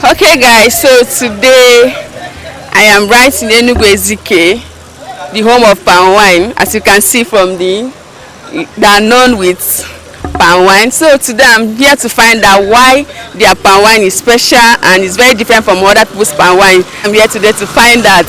Okay guys, so today I am right in Enugu Ezike, the home of palm wine. As you can see from they are known with palm wine. So today I'm here to find out why their palm wine is special and is very different from other people's palm wine. I'm here today to find out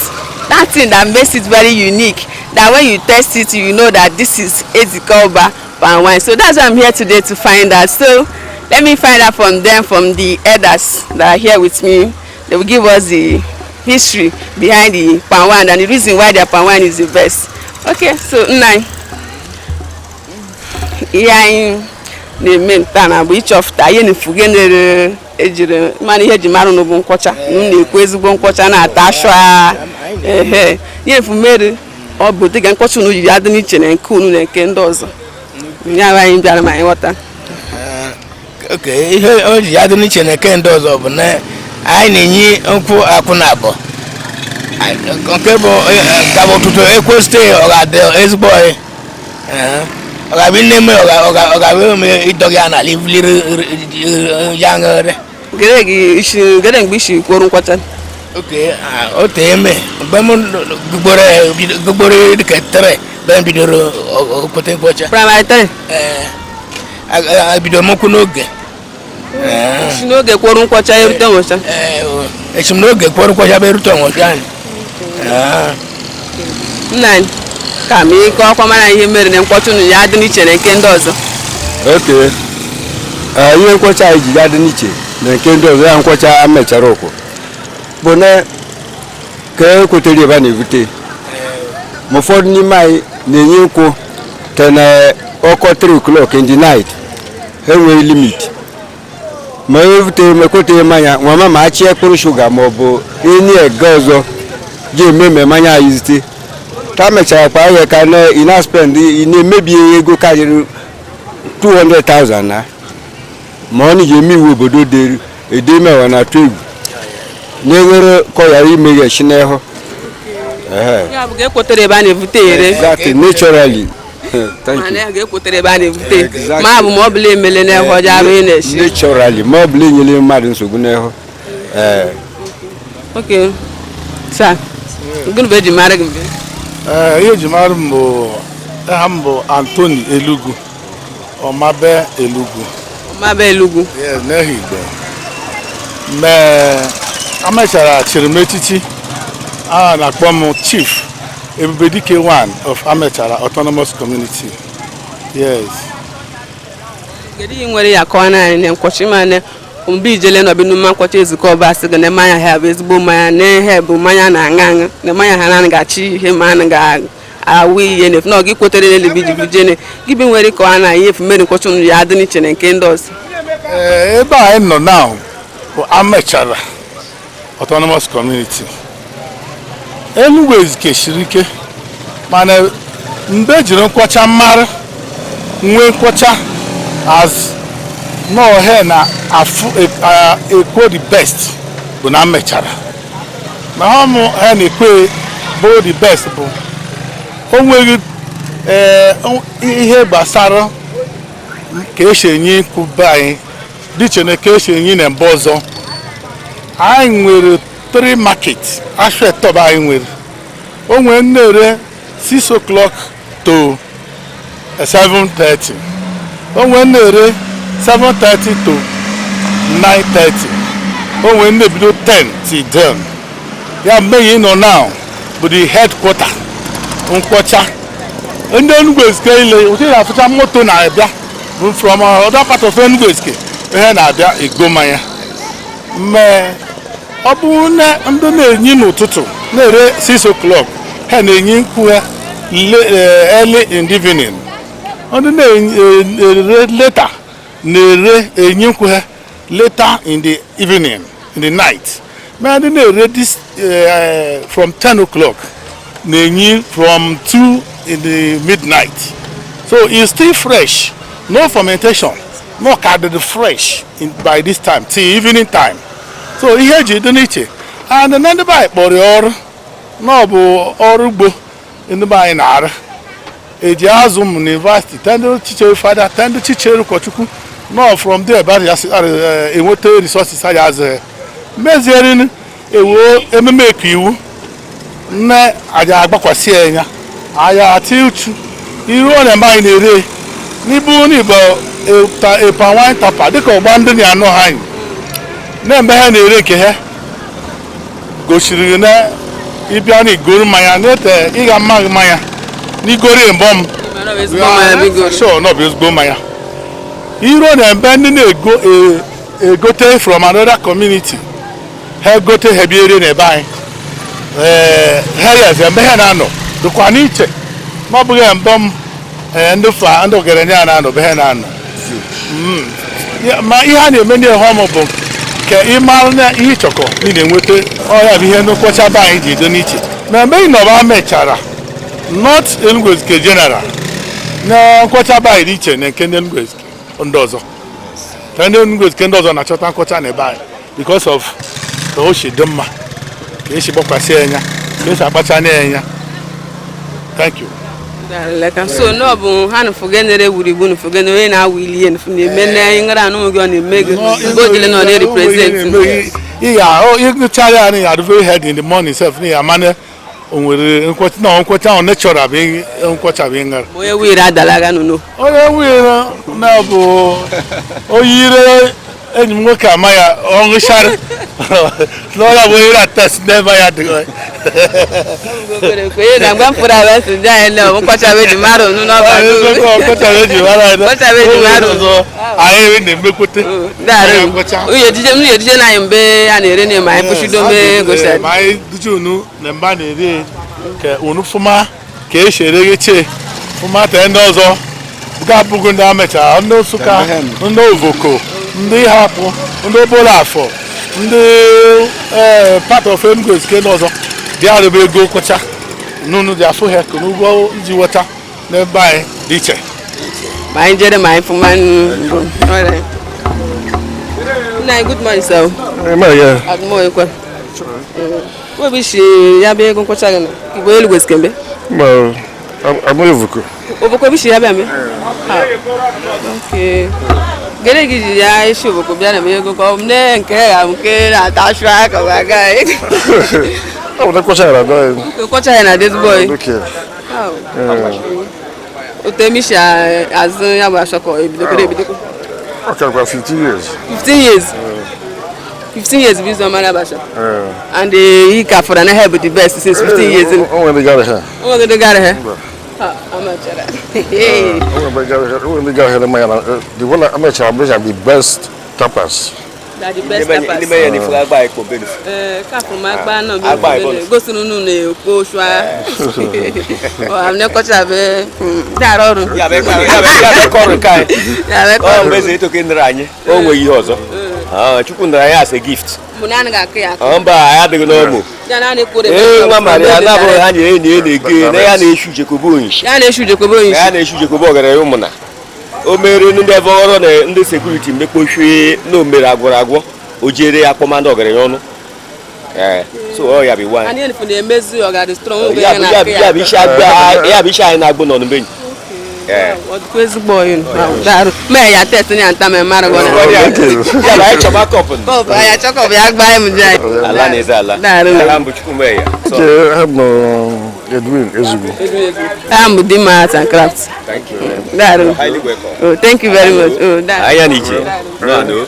that thing that makes it very unique, that when you taste it you know that this is Ezike-Oba Palm-wine. So that's why I'm here today to find out. So let me find out from them, from the elders that are here with me. They will give us the history behind the palm wine and the reason why their palm wine is the best. Okay, so nine. Yeah, the main thing we of Tayen Fugen ejire mani ihe ji maru no bu nkwocha na-ekwu ezigbo nkwocha na-ata ashwa ihe fumere ọ bụ dịga nkwocha unu ji adị n'iche na nke unu na nke ndị ọzọ nya anyị bịara ma ịghọta. Okay, ihe o ji adị n'iche na nke ndị ọzọ bụ na anyị na-enyi nkwụ akwụ na abụọ nke bụ ka bụ ọtụtụ ekwesite ọ ga-adị ezigbo ọhị ọ ga-abụ nne m ọ ga-abụ eme ịdọgị a n'ala ivuliri ya ṅụrị gere mgbe isi kwuru nkwacha. Okay, o tee eme mgbe m gugboro dịka tere mgbe m bidoro okpete nkwacha primary 3 bidoro m okwu n'oge si n'oge kwuru nkwacha erute nwụcha esi m n'oge kwuru nkwacha bụ erute nwụcha anyị nna ka m ike ọkwa mara ihe mere na nkwacha unu ya dị n'iche na nke ndị ọzọ. Okay, ihe nkwacha anyị ji ya dị n'iche na nke ndị ọzọ ya nkwacha mechara ụkwụ bụ na ka ekwetere ebe a na-ebute ma ụfọdụ n'ime anyị na-enye nkwụ te na ọkọ 3 o'clock in the night ha enweghị limit ma ebutere ma ekwetere mmanya nwama ma achị ekpụrụ shuga ma ọ bụ enyi ege ọzọ ji eme mmanya anyị zite ta mechara kwa ihe ka ị na-spend ị na-emebi ego karịrị 200,000 na ma ọ na-eme iwu obodo dịrị edemewa na atụ egwu na-enwere kọyara imeghe chi n'ehụ ya bụ ga-ekwotere ebe a na-ebute ere exactly naturally. Mana ya ga-ekwotere ebe a na-ebute ma bụ ma ọ bụla emele n'ehụ ọjọọ arụ ị na-eshi naturally ma ọ bụla enyere mmadụ nsogbu n'ehụ. Okay, sa gịnị bụ eji mara gị mbe? Ihe eji mara m bụ aha m bụ Anthony Elugu Ọmabe Elugu. Ọmabe Elugu n'ehi Igbo. Mee amechara chịrị m echichi a na-akpọ m Chief Ebubedike 1 of Amachalla Autonomous Community. Yes. Kedu ihe nwere ya kọọ naanị na nkwochi mana mgbe ijele nọbi n'ụma nkwochi Ezike-Oba asị gị na mmanya ha bụ ezigbo mmanya na ihe bụ mmanya na-aṅa aṅụ na mmanya ha naanị ga-achị ihe ma anụ ga-awụ ihe na na gị kwetere n'elibi ji bujene gị bi nwere ka ọ na ihe efu mere nkwochi unu ya adị n'iche na nke ndị ọzọ. Ebe anyị nọ now bụ Amachalla Autonomous Community. Enugu Ezike siri ike mana mgbe ejiri nkwacha mara nwee nkwacha as no he na ekwo the best bụ na Amachalla ma ha mụ he na ekwe bụ the best bụ o nweghị ihe gbasara ka esi enye nkwube anyị dị iche na ka esi enye na mba ọzọ. Anyị nwere 3 market ashwe top anyị nwere o nwere na-ere 6 o'clock to 7:30 o nwere na-ere 7:30 to 9:30 o nwere na-ebido 10 till 10 ya mmehie nọ now bụ the headquarter nkwocha ndị Enugu Ezike ile otu na-afụcha moto na-abịa from other part of Enugu Ezike ihe na-abịa ego mmanya mee ọ bụ na ndị na-enyi n'ụtụtụ na-ere 6 o'clock ha na-enyi nkwụ ha early in the evening. Ndị na-ere later na-ere enyi nkwụ ha later in the evening, in the night. Ma ndị na-ere this from 10 o'clock na-enyi from 2 in the midnight. So it's still fresh, no fermentation, no carded fresh by this time till evening time. So ihe ji dị n'iche and ndị be anyị kpọrọ ọrụ na ọ bụ ọrụ ugbo ndị be anyị na-arụ eji azụ m university tendụ chichere fada tendụ chichere ụkọchukwu no from there but enweta resources anyị azụ mezieri ewu ememe eke iwu nne aja agbakwasị anya aya ati uchu iru ọ na anyị na-ere n'ibu n'Igbo palmwine tapa dịka ọgba ndị na-anọ ha anyị na-eme ha na-ere nke ha gosiri na ịbịa na igoro mmanya na-ete ịga mmanya n'igoro mbọm sure no bụ ezigbo mmanya iru na-ebe ndị na-egote from another community ha gote ha biere n'ebe anyị ha ya ebe ha na-anọ dịkwa n'iche ma ọ bụghị mbọm ndị ọgaranya na-anọ be ha na-anọ ma ihe a na-eme n'ihe ọmụ bụ ka ị mara na ihe ịchọkọ ị na-enweta ọya bụ ihe nkwọcha be anyị ji edo n'iche na mgbe ị nọba mechara not Enugu Ezike general na nkwọcha be anyị dị iche na nke ndị Enugu Ezike ndị ọzọ ka ndị Enugu Ezike ndị ọzọ na-achọta nkwọcha na ebe anyị because of ka o si dị mma ka esi gbakwasị anya ka esi akpacha anya. Thank you. So no bụ ha na fogenere wurigbu na fogenere na-awili na eme ngara anụ gị na-eme gị bodile na ọ represent ịchara anyị at very head in the morning self na ya mana onwere nkwọcha ọ natural bụ nkwọcha bụ ngara onye wire adalaga nụnụ onye wire na bụ oyire enyi m nwoke ama ya ọṅụchara n'ọya bụ onye test n'ebe ya dị onye na-agba mkpụrụ ala si ndị anyị na nkwọcha bụ eji mara ọnụ n'ọba anyị na-emekwute nwunye ejije na anyị mgbe a na-ere na ma anyị pụchido mee gosi ma anyị duje unu na mgbe a na-eri ka unu fụma ka esi eregheche fụma tee ndị ọzọ ga-abụghị ndị amechara ndị Nsụka ndị Ovoko ndị hapụ ndị Obollo-Afor ndị part of Enugu Ezike ndị ọzọ bịa rebe ego kọcha n'unu dị afụ ha ka n'ugbo iji weta n'ebe anyị dị iche ma anyị jere ma anyị fụma nna good morning sir. Good morning kwa webi shi ya bịa ego nkọcha gị na Igbo Enugu Ezike mbe Ovoko bi shi ya bịa mbe okay gere gị ya isi Ovoko bịa na ego ka ne nke ya nke na-ata shwa ka ga aga ọ bụ nkọcha ya na this boy otemishi azụ ya bụ ashọkọ ebidokwa ọkakwa 15 years 15 years bụ izu ọmara basha and he ka for na help the best since 15 years o nwere gara ha Amachalla the one Amachalla bring the best tapas the best tapas ni me ni fu agba iko benu ka from agba na be go sunu nu na eko shwa o amne ko cha be daro ru ya be ko kai o meze to ke ndra anyi o nwe ihe ọzọ chukwu ndra ya as a gift munana ga ka ya mba ya dị n'ọmụ jana na ekore nwa mari ana bụ ha nyere na-ege na ya na-eshu jekobo onyishi ya na-eshu jekobo ogere ụmụna o mere ndị evọrọ na ndị security mmekpochie na omere agwọ o jere akpọma ndị ogere ọnụ so ọ ya bụ ani enifu na emezi ogari strong ya bụ isi anyị na-agbụ nọ n'benyi ezigbo yin daru me ya test ni anta me mara gona ya ba chọba kọpụ ya chọkọ ya gba em jai ala na eze ala ala mbu chukwu me ya so Edwin Ezike I'm the art and craft. Thank you. Daru. Highly welcome. Oh, thank you very much. Oh, daru. Aya nije. No.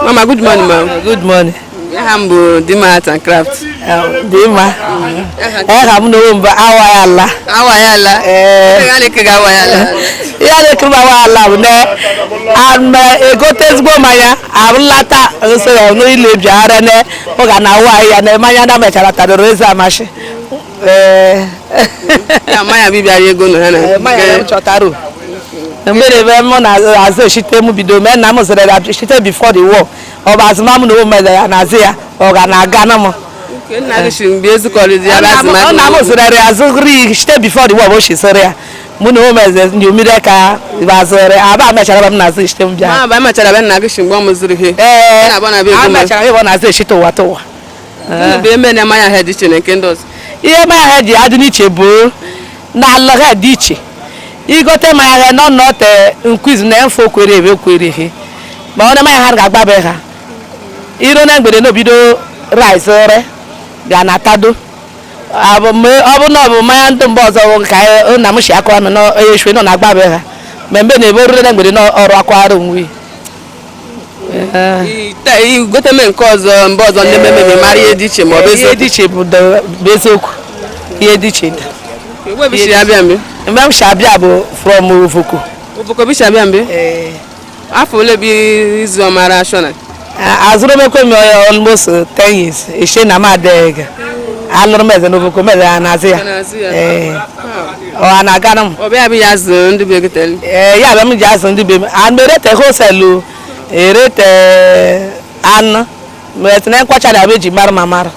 Mama, good morning, ma'am. Good morning. I'm the art and craft. Dima. I'm no mba awayala. Awayala. Ngani kega awayala. Ya le kuba awayala ne. Am egotezgo maya. Ablata so no ile biara ne. Oga na awaya ne maya na mechara tadoreza mashi. Ya maya bibia ego no na. Maya chotaro. Mbere be mo na azo shite mu bido me na mo sere shite before the war. Oba azma mu no me da na azia oga na aga na mo. Na gi shim bi Ezike ya azma. Na mo sere azuri shite before the war bo shi sere. Mu no me ze nyu mi ka ba sere aba me chara ba na azo shite mu bia. Ma ba me chara ba na gi shim bo mo zuri he. Na ba na be ego. Ma chara be na azo shite wa to wa. Be me na maya head chine kendos. Ihe maya head adi ni chebo na ala head iche. Igote ma ya no not increase na enfo kwere ebe kwere he ma ona ma ya har ga gba be ha iro na mgbede n'obido rice ore bịa na tado ọ bụ na ọ bụ mmanya ndị mba ọzọ ka nna m si aka ọnụ n'eshwe nọ na-agba be ha mgbe na-ebe orire na mgbede n'ọrụ akwara onwe gote me nke ọzọ mba ọzọ ndị mmemme mara ihe dị iche ma ọ bụ ihe dị iche bụ eziokwu ihe dị iche mgbe si abịa mgbe m si abịa bụ from Ovoko bi si abịa mgbe afọ ole bụ izu ọmara ashọna azụrụ m ekwe m almost 10 years eshe na m adịghị alụrụ m eze n'Ovoko meze ya na-azụ ya ọ na-agara m ọbịa bụ ya azụ ndị be gotere ya bụ m ji azụ ndị be m erete hoselu erete anụ metinye nkwacha na eji mara ma mara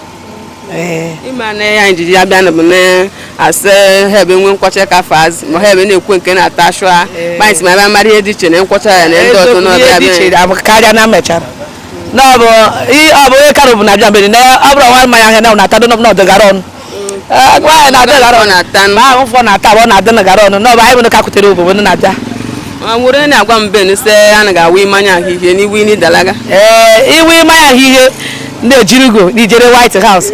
ịma na ya njiji abịa na bụ na ase ha ebe nwe nkwacha ka faz ma ha ebe na-ekwe nke na-ata ashụ ha banyị si ma ebe mara ihe dị iche na nkwacha ya na ndị ọzọ n'ọbịa bịa karịa na mechara ọ bụ onye karụ bụ na-abịa mgbe na ọ bụrụ nwa mmanya ahịa na na-atado n'ọdịgara ọnụ nwaanyị na-adịgara ọnụ ma ahụ fọ na-ata abụọ na-adị n'gara ọnụ n'ọbụ anyị bụ ka kutere obodo na-abịa nwere na-agwa mbe nse a na-awa mmanya ahịhịa n'iwu ini dalaga iwu mmanya ahịhịa na-ejirigo n'ijere White House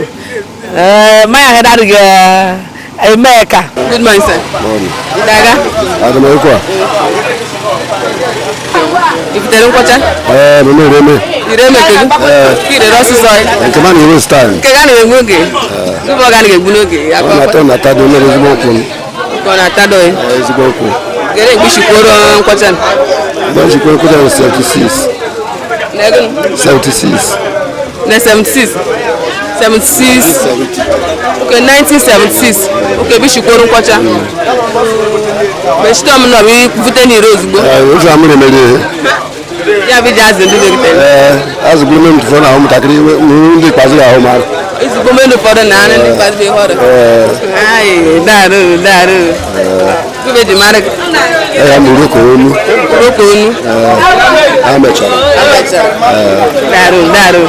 mmanya ahịa adịghị eme ka good morning sir daga ifutere nkwacha ireme kire ọsịsọ nke ma na-ere style nke ga na-enwe oge tupu ọ ga na-egbu n'oge na-atado mere ezigbo okwu ọ na-atado ezigbo okwu gere mgbichikworo nkwacha mgbichikworo nkwacha 76 na 76 okay 1976 okay bishikworo nkwacha beshitom no bi vute ni ozugbo ozu amure mere ya bi jazz ndị begite azugbo mem tufo na homu takiri ndị kwazi ya homu ara ezugbo menu fọdụ na anụ ndị kwazi be họrọ ai daru gube di mara ya muru ko onu amechara daru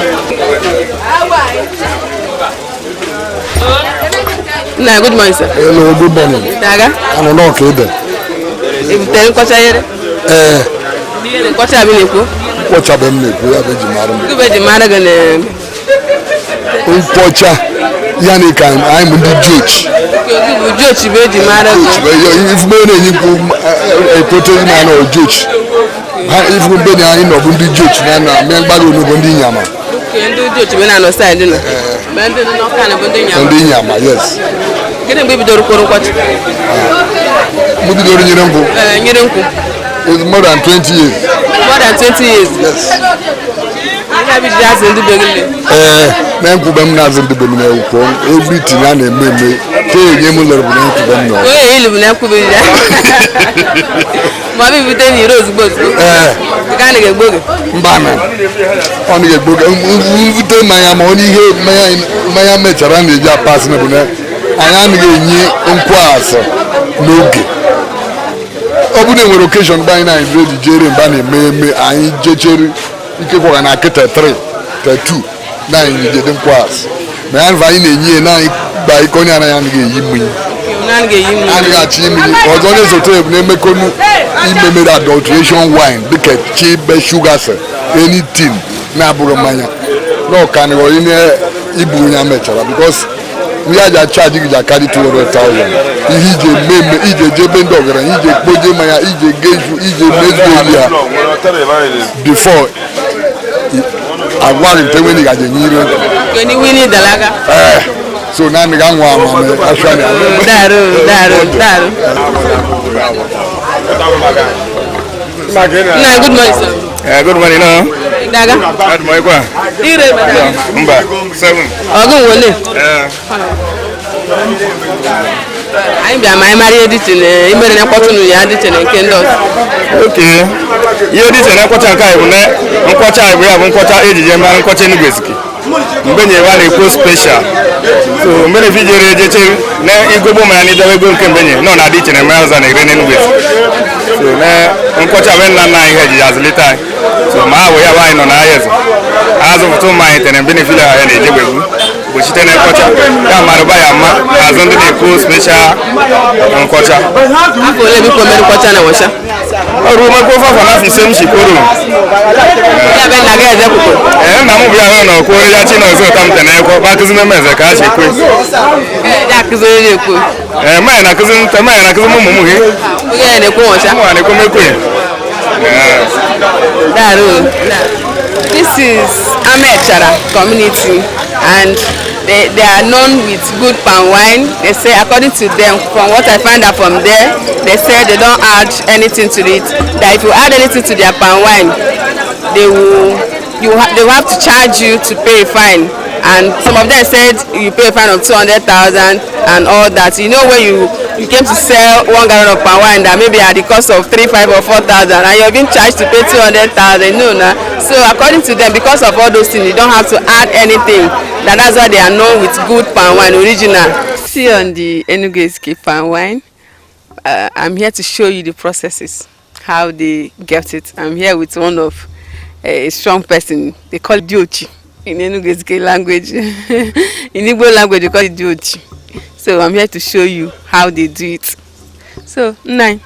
na good morning sir hello good morning daga ano no ke ebe ibutere nkwacha yere nkwacha abi na-ekwu nkwacha be m na-ekwu ya be ji mara m gube ji mara gị na nkwacha ya na ka anyị bụ ndị jochi jochi be ji mara gị ifume na-enye mkpu ekote na na jochi ha ifume be anyị nọ bụ ndị jochi na na me mgbara onugbo ndị nyama ndị jochi be na anọ side na ndị n'ọka na bụ ndị nyama yes gịnị mgbe bidoro kworo nkwacha mụ bidoro nyere nkwụ it's more than 20 years yes ya bi jazz ndị begile na nkwube m na-azụ ndị begile ukwu everything a na-eme eme ka enye m lere bụ na nkwube m nọ onye ilu bụ na nkwube ya ma ọ bụ bute n'ire ozugbo ka a na-egbo gị mba na ọ na-egbo gị mvute mmanya ma ọ n'ihe mmanya mechara na-eji apasị na bụ na anyị anaghị enye nkwụ asọ n'oge ọ bụrụ na enwere okeshọn mgbe anyị na-anyị redi jere mgbe a na-eme eme anyị jechere ike kwaga na kịta 3 2 na anyị jede nkwụ asọ ma ya anyị na-enye na anyị gba ike onye anaghị anaghị eyi mmiri anaghị achị mmiri ọzọ na-esote ebu na-emekonu imemere adulteration wine dịka chibe shuga se anything na-abụrụ mmanya na ọkanịghọ ibu onye mechara because we are just charging you carry 200,000 ije meme ije jebe ndị ọgaranya ije kpoje mmanya ije geju ije mezu ya before agwari ntewe ni gaje nyire keni wini dalaga so na ni ga nwa ama me ashwani daru na good morning sir good morning no daga good morning kwa ire mba 7 ogun wole anyị bịa ma anyị mara ihe dị iche na imere na nkwọtụ ya dị iche na nke ndị ọzọ oke ihe dị iche na nkwọcha nke anyị bụ na nkwọcha anyị bụ ya bụ nkwọcha ejije mara nkwọcha Enugu Ezike mgbe nye wa na-ekwo special so mgbe na-efi jere ejeche na igogbo ma ya na idebe ego nke mgbe nye nọ na adị iche na mmanya ọzọ na-ere n'Enugu Ezike so na nkwọcha bụ nna nna anyị ha ejije azụlite anyị so ma ahụ ya nwaanyị nọ na ahịa eze azụpụta ụmụ anyị tere mgbe na-efile ha ya na-ejegbebu gbochite na nkọcha ya marụba ya mma azụ ndị na-ekwu special nkọcha afọ ole biko mere nkọcha na wọcha Ruma ko fa na fi sem shikoro. Ya ben na ga Ezike. Na mu bia na ko ya chi na so tam tene ko ba kizina meze ka shi ko. Ya kizere ko. Ma na kizin mu mu he. Ya ne ko sha. Mu ne ko me ko. This is Amachalla community, and they are known with good palm wine. They say, according to them, from what I find out from there, they say they don't add anything to it. That if you add anything to their palm wine, they will have to charge you to pay a fine. And some of them said you pay a fine of 200,000 and all that. You know, when you came to sell 1 gallon of palm wine that maybe at the cost of 3,500 or 4,000, and you're being charged to pay 200,000. No, nah. So according to them, because of all those things, you don't have to add anything. That's why they are known with good palm wine, original. See on the Enugu Ezike palm wine. I'm here to show you the processes, how they get it. I'm here with one of a strong person. They call it Diochi in Enugu Ezike language. In Igbo language, they call it Diochi. So I'm here to show you how they do it. So, nine.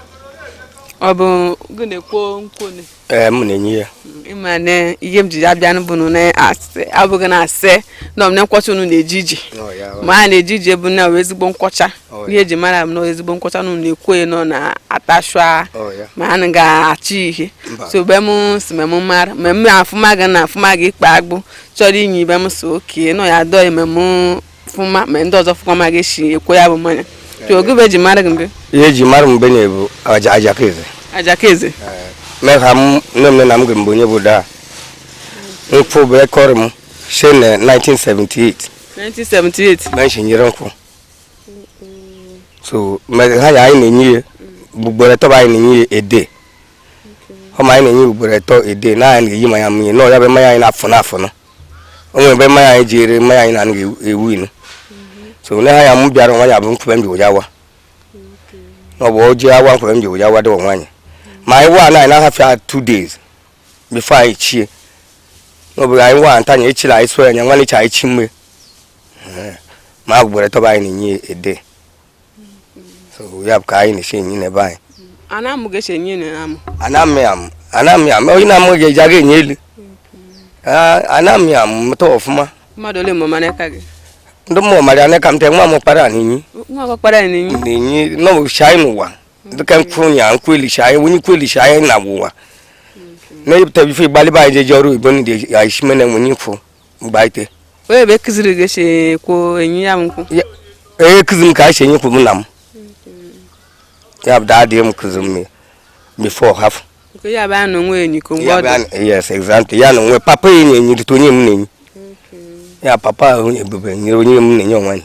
Obo gune ko nkone. Munenye. Imane iyem ji abia no bunu na ase. Abugo na ase. No me nkwocha nu na ejiji. Ma na ejiji bu na ezigbo nkwocha. Ihe ji mara no ezigbo nkwocha nu na ekwe no na atashwa. Ma na ga achi ihe. So be mu smemu mara. Me afuma ga na afuma ga ikpa agbu. Chori yin be mu so okay no ya do ememu fuma me ndo zo fuma ga shi ekwe ya bu manya. So ogube ji mara gbe. Ihe ji mara mbe na ebu ajakeze. Ajakeze. Me ham nem na mgbe mbonye boda. Nfo be korum shen 1978. 1978. Man shinyere nko. So me ha ya ni nyi bugbore to ba ni nyi ede. Ho ma ni nyi bugbore to ede na ni yi ma ya mu no ya be ma ya na afo no. O be ma ya jere ma ya na ewu ni. So le ha ya mu biara wa ya bu nko be mbi ojawa. No bo ojawa nko be mbi ojawa de wonwanye. My one I have 2 days before I cheer. No, but I want Tanya Chila, I swear, and one each I chimney. Mark would have in a day. So we have kind of shame in a buy. And I'm getting in and I'm again nearly. And I'm motor of ma. Madole Momaneka. No more, Mariana come to Mamma Parani. No shine one. The California and Quilly shy when you Quilly shy and Nawa. Maybe tell you Baliba Joru, Bonnie, I shimmen and when you for bite. Where Beck's irrigation, co and yam. A cousin cash and you could num. You have that damn cousin me before half. You have an when you come. Yes, exactly. Yan where Papa and you to him. Yeah, Papa, you young one.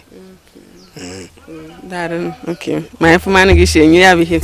Okay. My man is saying you have here.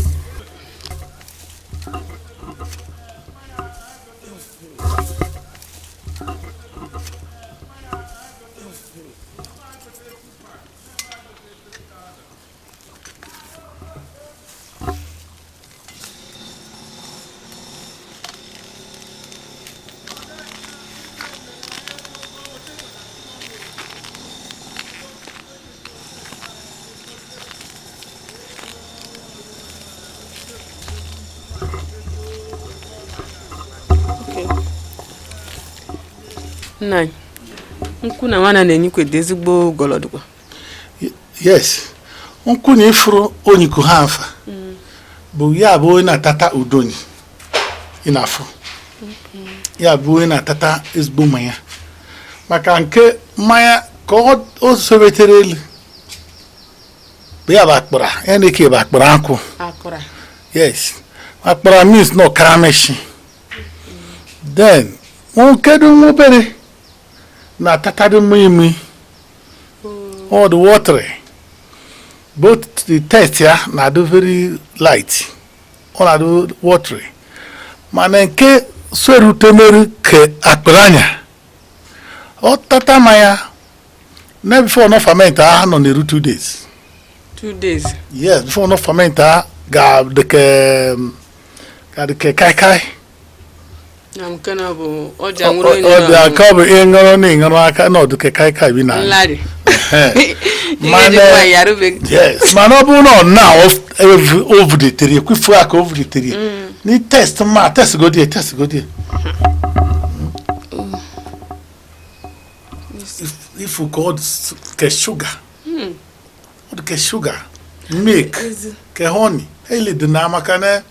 Nine. Nkuna wana nenyi kwe dezigbo golodugwa. Yes. Nkuna ifro onyiku hanfa. Bu ya bu na tata udoni. Inafo. Ya bu na tata ezigbo maya. Maka nke maya ko o sobeterele. Bu ya bakpura. Ya neke bakpura anko. Akura. Yes. Bakpura means no karameshi. Then kedu mobere na tatadu mimi all the water, both the taste here na do very light, all na do watery. Manenke sweru temeri ke akpelanya o tata maya na before no ferment no neru 2 days. 2 days. Yes, before no ferment ga de kai I'm gonna go. Oja kabu ingaro ni ingaro aka no duke kai bi na. Ladi. Yes. Manobu no now over the three. Kwifu aka over the three. Need test ma, test go there. If we call sugar, what the sugar, milk, honey, hey, the namakane,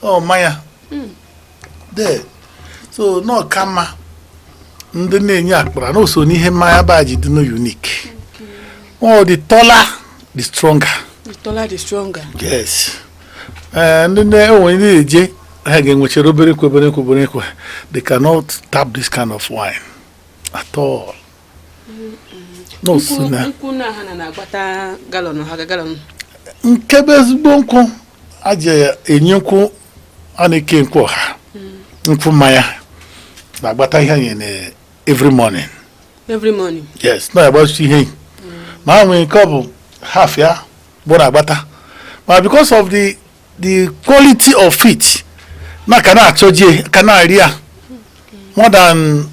oh Maya, there. So no kama, the name yakbra, no so ni Maya baji do no unique. Oh, the taller, the stronger. The taller, the stronger. Yes. And then when they again, which they cannot tap this kind of wine at all. No sooner. Nkebes bonko aje enyinku aneke nko ha. Nku maya. Na gbata ihe every morning. Every morning. Yes, no about see here. Ma we couple half ya bona gbata. But because of the quality of it, na kana choje kana area more than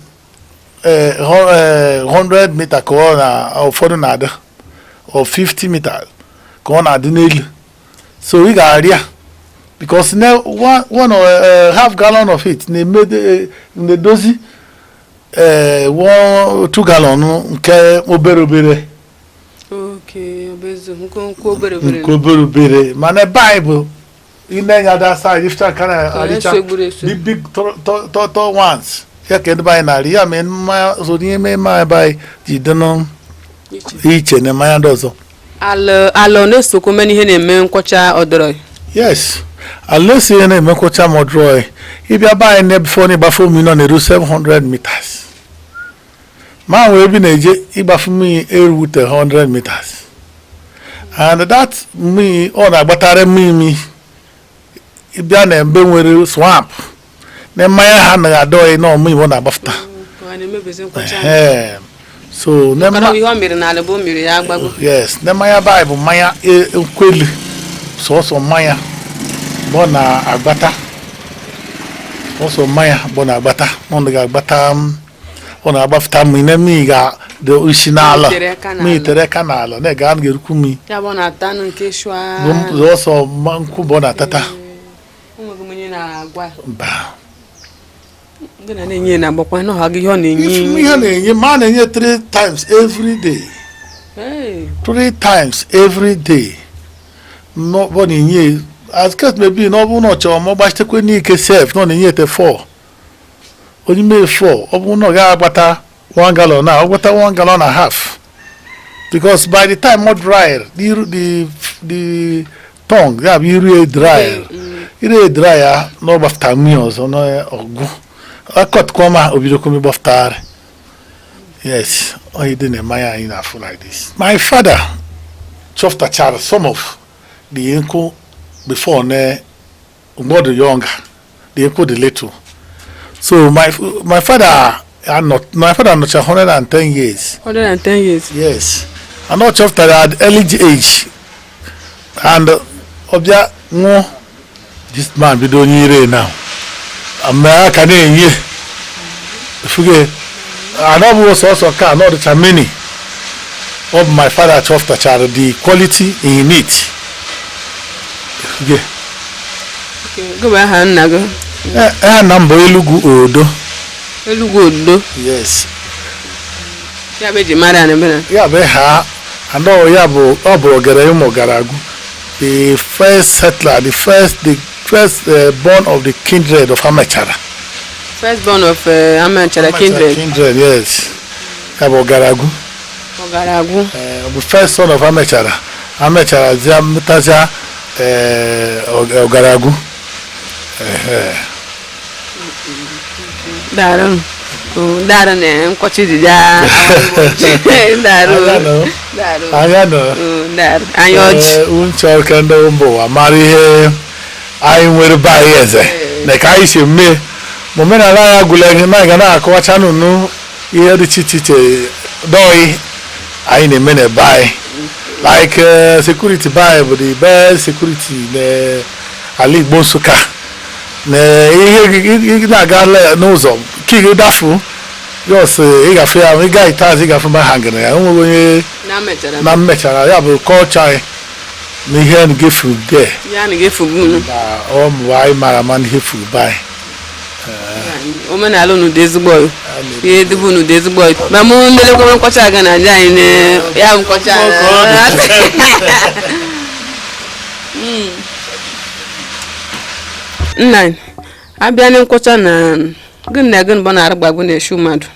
100 meter corner or 400 or 50 meters corner dinel. So we got area because now one or half gallon of it they made in the dozy 1-2 gallon nke oberobere. Okay, obezo nko oberobere. Man Bible in the other side, if I can, the big tall ones. I can buy an area, man. My so my buy the don't each and my dozo. Alone so many men kocha odroy. Yes, unless you name kocha modroy. If you buy a before neighbor for me, no 700 meters. Man will be neje iba for me air with 100 meters, and that me on a batare me. Ibia na mbe nwere swamp na mmanya ha na adoy no me wona bafta so na ma ihe o mere na alebo mere ya agbago. Yes, na mmanya Bible mmanya ekweli so mmanya bona agbata so mmanya bona agbata no ga agbata ona agbafta mi na mi ga de usinala mi tere kanalo na ga ngeruku mi ya bona atanu nke shwa so manku bona tata. Ba. Gonna nenye na bokwa no hagi ho nenye. Me ha nenye man nenye 3 times every day. Hey. 3 times every day. No boni nenye as case maybe no bu no cho mo ba stekwe ni ke self no nenye te 4. Only me 4. Obu no ga agbata 1 gallon now, agbata 1 gallon and a half. Because by the time more dry, the tongue yeah be dry. It dry no bafta meals no ogu. I cut koma obidokumi baftar. Yes, I didn't maya enough like this. My father chofta char some of the uncle before ne more the younger, the uncle the little. So my father not 110 years. 110 years. Yes. I not chofta at early age. And obja no this man be doing here now. America ye. Forget. I know was also car, not the chamini of my father of the child, the quality in it. Yeah. Okay, go back and nago. Number Enugu Odo. Enugu Odo. Yes. Yeah, be mara na be. Yeah, be ha. And all yabo Obollo-Afor Garagu. The first settler, the first born of the kindred of Amachalla. First born of Amachalla kindred. Kindred, yes. Garagu. Garagu. The first son of Amachalla. Amachalla Mutaja Garagu. Daron. Daron nkwachi dida. Daron. Ayano. Daron. Ayoch. Unchal kanda umbo amari he ai nwere ba yeze. Na kai se me. Momena la ya gule na ga na akwa chanu nu ihe dị chichiche doi ai na mene buy. Like security buy but the best security na Ali Bonsuka. Na ihe na ga n'ụzọ kigi dafu just ị gafe ya ị ga itazi gafe ma hangana ya onwe onye na mechara ya bụ culture n'ihe ngefu de ya na gefu bunu na o mwai mara man hefu bai omenala unu dị ezigbo ihe dịbụ unu dị ezigbo ma mụ nlelekwa nkọcha aga na aja anyị ya nkọcha nna abịa na nkọcha na gịnị na gịnị bụ na-arụgbagbu na-eshu mmadụ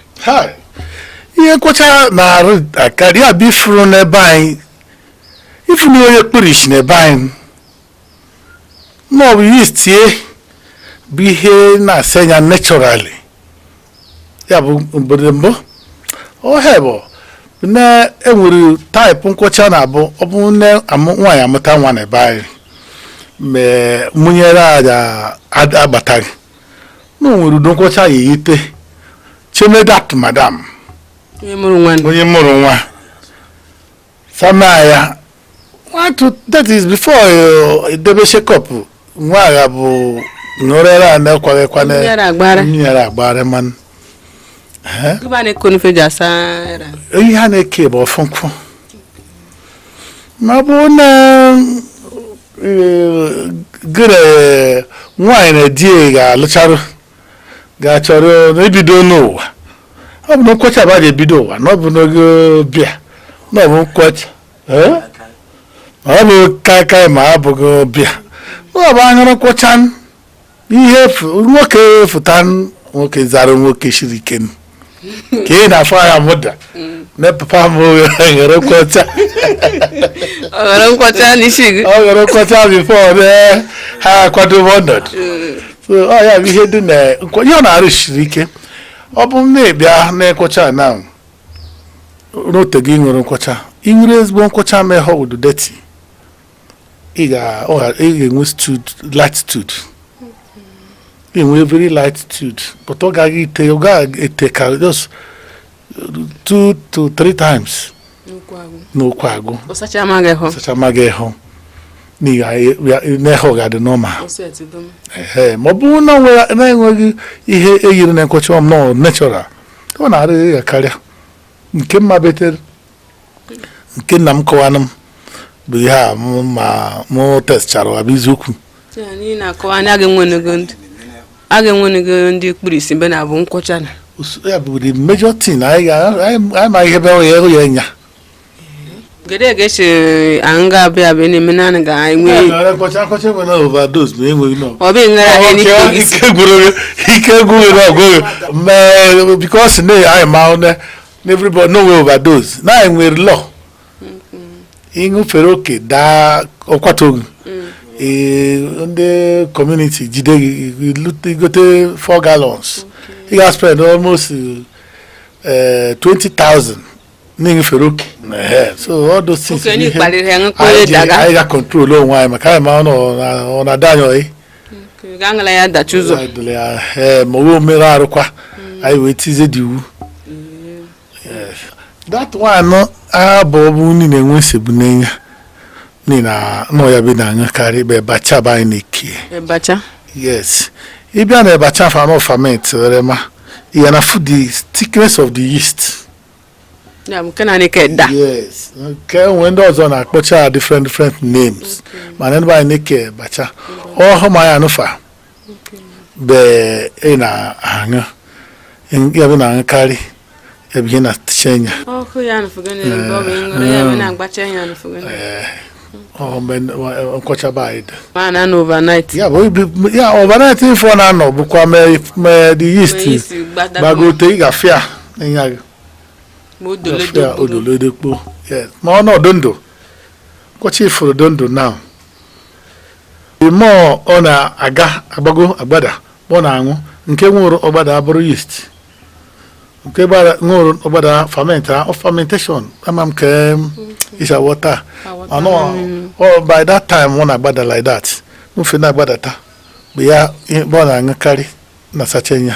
ihe nkọcha na-arụ akarị abịa ifuru n'ebe anyị ifuru onye kpirish n'ebe anyị ma ọ bụ yeast bụ ihe na-asa anya naturally ya bụ obodo mbụ ohe bụ na enwere taịpụ nkọcha na-abụ ọ bụ nne nwaanyị amụta nwa n'ebe anyị ma mụnyere aja agbataghị na o nwere udo nkọcha ya eyite chemedat madam onye mụrụ nwa sama ya that is before edebe shekọp nwa agha bụ nọrọra a na-ekwaghịkwa nyere agbara mmanụ ihe ha na-eke bụ ọfụnkwụ ma bụ na gịrị nwaanyị na di ga-alụcharụ ga-achọrọ n'ebido n'ụwa ọ bụ na nkwacha ba ga-ebido ụwa na ọ bụ n'oge bịa na ọ bụ nkwacha ọ bụ kaikai ma abụghị bịa ọ bụ anyụrụ nkwacha ihe nwoke fụta nwoke zara nwoke shiri ike ka ị na-afọ ya mụda na papa m ghere nkwacha ọ ghere nkwacha bifo ha akwadobe ọnọdụ ọ ya bụ ihe dị na ihe ọ na-arụ shiri ike ọ bụ m na-ebịa na-ekwacha na n'ote gị nwere nkwacha ị nwere ezigbo nkwacha meghe udu deti ị ga-enwe light stud ị nwee very light stud but ọ gaghị ete ka just 2 to 3 times n'okwu agụ ọsacha amaghị ịhụ n'ehe ọgadị n'ọma ma ọ bụrụ na na-enweghị ihe eyiri na nkwacha ọm nọ natural ọ na-arụ ya karịa nke mma betere nke nna m kọwanụ m bụ ihe a ma mụ testchara ọ bụ eziokwu a ga-enwenego ndị kpuru isi mbe na-abụ nkwacha na ya bụ the major thing anyị ma ihe bịa ya enya gede ga-eche anyị ga-abịa abịa na-eme naanị ga-enwe nkwacha nwere overdose ma enweghị nọ ọ bụ ngara ike gwụrụ ọgụ because anyị ma everybody no way overdose na anyị nwere law ịṅụfere oke daa ọkwatoghị ndị community jide gị gote 4 gallons ị ga-spend almost 20,000 n'ịṅụfere oke so all those things anyị ga-control onwe anyị maka anyị ma ọ na-ada anyị oyi ma o mere arụkwa anyị wee tizie dị iwu that one abụ nri na-enwe nsogbu n'enya n'ihi na nọ ya bụ na-aṅụkarị ebe bacha bụ anyị na-eke yes ịbịa na bacha fanọ ferment rema ya na food the thickness of the yeast yes nke nwee ndị ọzọ na-akpọcha different names mana ndị anyị na-eke bacha ọhụ ma ya anụfa be ị na-aṅụ ya bụ na-aṅụkarị ebe ihe na-atịcha nkwacha anyị ya overnight ife ọ na-anọ bụkwa mee the yeast gbagote ị ga-afịa ịnya gị odolodekpo ma ọ nọdụ ndụ nkwacha ifuru dondo now the more ọ na-aga agbago agbada ọ na-aṅụ nke nwụrụ ọgbada abụrụ yeast nke nwụrụ ọgbada fermentation ama m ke isha water by that time ọ na-agbada like that mfe na-agbadata mgbe ya ọ na-aṅụkarị na sacha ya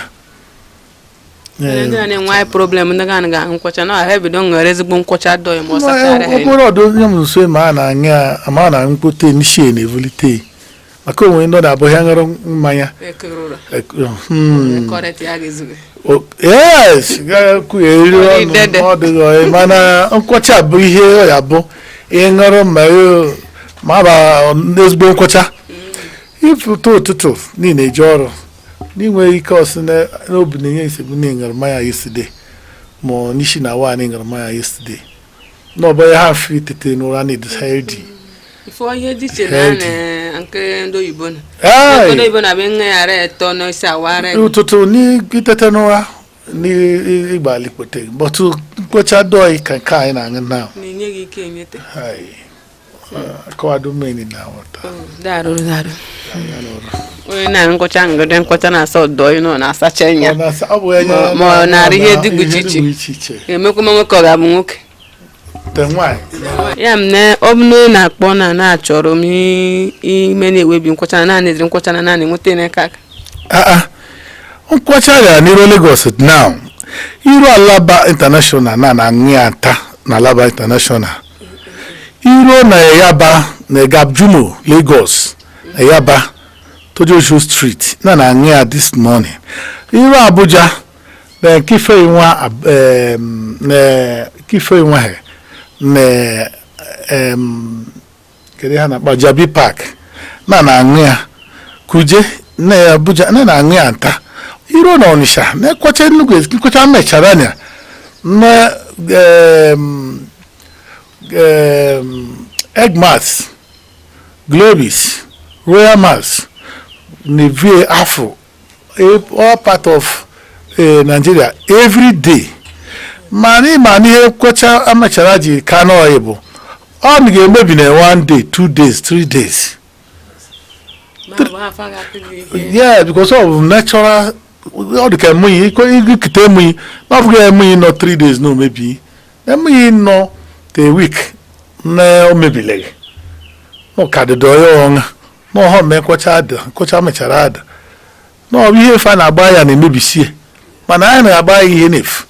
okporo ọdụ nye m nso ma a na-aṅụ ama a na-aṅụkpote n'ishie na-evulite maka onwe ndị ọ na-abụghị aṅụrụ mmanya yes ga-ekwugheri ọnụ ọ dịghị mana nkwacha bụ ihe ọ ya bụ ịṅụrụ ma ma ba ezigbo nkwocha ifuto ụtụtụ niile eji ọrụ n'inwe ike ọsị n'obi na-enye nsogbu n'ịṅụrụ mmanya yesterday ma n'isi na nwaanyị ṅụrụ mmanya yesterday n'ọbụ ya ha fi tete n'ụra na edis healthy. Ifo ihe dị iche na nke ndị oyibo na ndị oyibo na be ngayara eto no isi awara ụtụtụ n'itete n'ụra n'ịgba likpote but nkwocha dọị ka nke anyị na-aṅụ now na-enye gị ike enyete akọwado mmeni na wọta darụ onye na-nkwocha ngode nkwocha na-asa ọdọ ịnọ na-asacha anya ma ọ na-arị ihe dị iche emekwa nwoke ọ ga-abụ nwoke ya m na ọ bụ na na-akpọ na-achọrọ m ime na-ewebi nkwocha naanị eziri nkwocha na naanị nweta n'aka nkwocha ya n'iro Lagos now iro Alaba International na-aṅụ ya ata na Alaba International iro na Yaba na Gabjumo Lagos na Yaba Tojoju Street na-aṅụ ya this morning iro Abuja na kife nwa na kede ha na Jabi Park na-aṅụ ya Kuje na Abuja na-aṅụ ya nta iro na Onitsha na ekwocha Enugu Ezike nkwocha mechara anya na Egg Mass, Globis, Royal Mass, Neville Afro, all part of Nigeria every day. Mani kwacha amacharaji kano ebo. All the game maybe 1 day, 2 days, 3 days. Yeah, because of natural. All the can money, kite money. Not get money not 3 days, no maybe. Money no a week. No maybe like. No kade doyo no ho me kwacha mecharada. No we here find abaya na maybe see. Man I na abaya enif.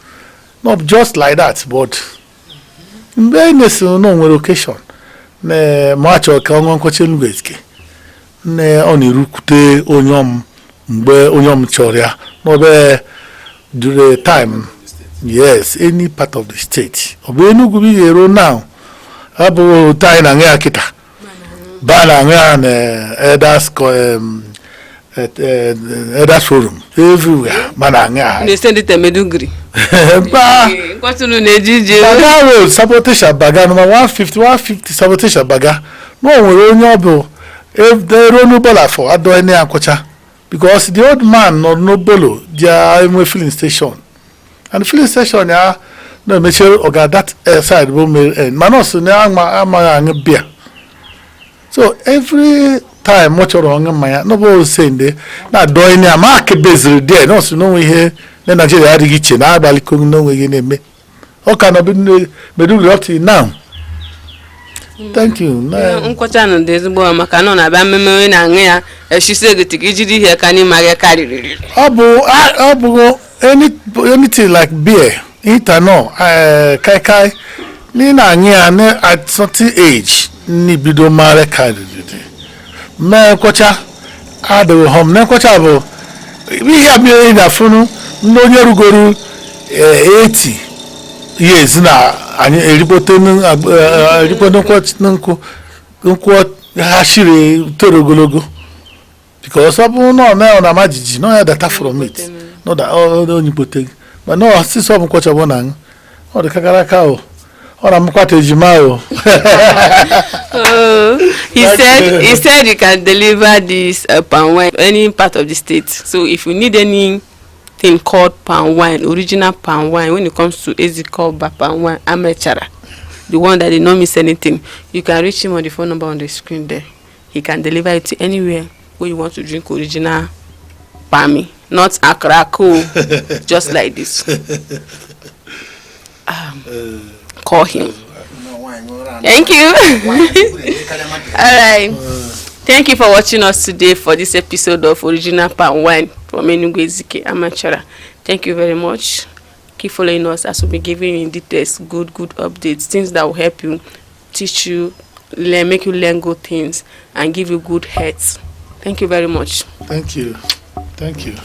Not just like that, but in business no nwere occasion. Na macho ka onwe kwacha Enugu Ezike. Na onirukute onyom mgbe onyom choria. No be during time. Yes, any part of the state. Obe Enugu bi ero now. Abu tai na ngea kita. Bana ngea na Elders forum everywhere. Bana ngea. They send it to Medugri. What's on the DJ? Baga road sabotage baga number 150 sabotage baga. No we only obo. If they run Obollo-Afor ado any akwacha because the old man no bolo their filling station. And the filling station ya no make sure oga that side will manos na ama beer. So every time much wrong maya no bo sende na do any amake bezre there no so no we here na Nigeria adigi che na abali ko no we na me. O can be Medugri up till now. Thank you. Nkwocha no dey ezigbo maka no na ba mmemme na aṅụ ya eshise gitiki ijiri ihe ka ni mage kariri. Obu anything like beer, ethanol, kai ni na aṅụ ya na at certain age ni bido mare kariri. Me nkwocha ado home na nkwocha bụ ihe abịa na funu ndị onye rugoro 80 years na anyị eripote nkwo ha shiri toro ogologo because ọbụ no na majiji no ya data from it no da onye pote but no since ọbụ nkwocha bụ na ọ dị kakara ka o ọ na mkwata ejima o. He said you can deliver this palm wine any part of the state. So if you need anything called palm wine, original palm wine, when it comes to Ezike-Oba Palm-wine, Amachalla, the one that did not miss anything, you can reach him on the phone number on the screen there. He can deliver it to anywhere where you want to drink original palmy, not akrako, just like this. Call him. Thank you. All right. Thank you for watching us today for this episode of Original Palm Wine from Enugu Ezike, Amachalla. Thank you very much. Keep following us as we'll be giving you in details good updates, things that will help you, teach you, make you learn good things, and give you good health. Thank you very much. Thank you. Thank you.